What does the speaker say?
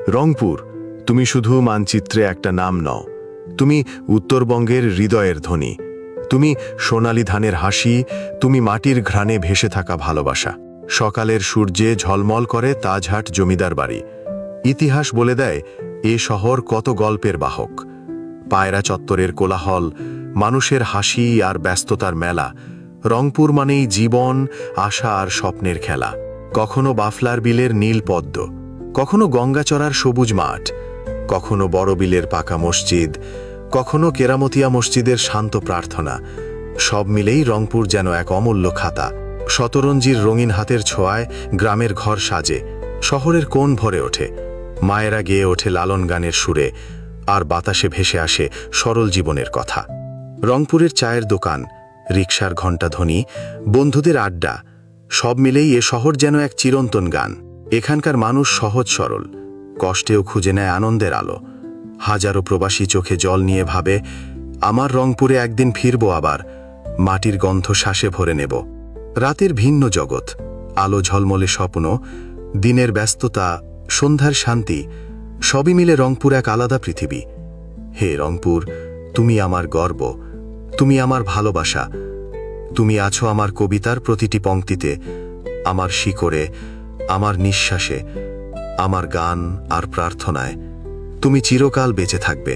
রংপুর, তুমি শুধু মানচিত্রে একটা নাম নও, তুমি উত্তরবঙ্গের হৃদয়ের ধ্বনি। তুমি সোনালী ধানের হাসি, তুমি মাটির ঘ্রাণে ভেসে থাকা ভালোবাসা। সকালের সূর্যে ঝলমল করে তাজহাট জমিদার বাড়ি। ইতিহাস বলে দেয় এ শহর কত গল্পের বাহক। পায়রা চত্বরের কোলাহল, মানুষের হাসি আর ব্যস্ততার মেলা। রংপুর মানেই জীবন, আশা আর স্বপ্নের খেলা। কখনো বাফলার বিলের নীল পদ্ম, কখনো গঙ্গাচড়ার সবুজ মাঠ, কখনো বড় বিলের পাকা মসজিদ, কখনো কেরামতিয়া মসজিদের শান্ত প্রার্থনা। সব মিলেই রংপুর যেন এক অমূল্য খাতা। শতরঞ্জির রঙিন হাতের ছোঁয়ায় গ্রামের ঘর সাজে, শহরের কোণ ভরে ওঠে। মায়েরা গেয়ে ওঠে লালন গানের সুরে, আর বাতাসে ভেসে আসে সরল জীবনের কথা। রংপুরের চায়ের দোকান, রিকশার ঘণ্টাধ্বনি, বন্ধুদের আড্ডা, সব মিলেই এ শহর যেন এক চিরন্তন গান। এখানকার মানুষ সহজ সরল, কষ্টেও খুঁজে নেয় আনন্দের আলো। হাজারো প্রবাসী চোখে জল নিয়ে ভাবে, আমার রংপুরে একদিন ফিরব আবার, মাটির গন্ধ শ্বাসে ভরে নেব। রাতের ভিন্ন জগৎ, আলো ঝলমলে স্বপ্ন, দিনের ব্যস্ততা, সন্ধ্যার শান্তি, সবই মিলে রংপুর এক আলাদা পৃথিবী। হে রংপুর, তুমি আমার গর্ব, তুমি আমার ভালোবাসা। তুমি আছো আমার কবিতার প্রতিটি পংক্তিতে, আমার শিকড়ে, আমার নিঃশ্বাসে, আমার গান আর প্রার্থনায়। তুমি চিরকাল বেঁচে থাকবে।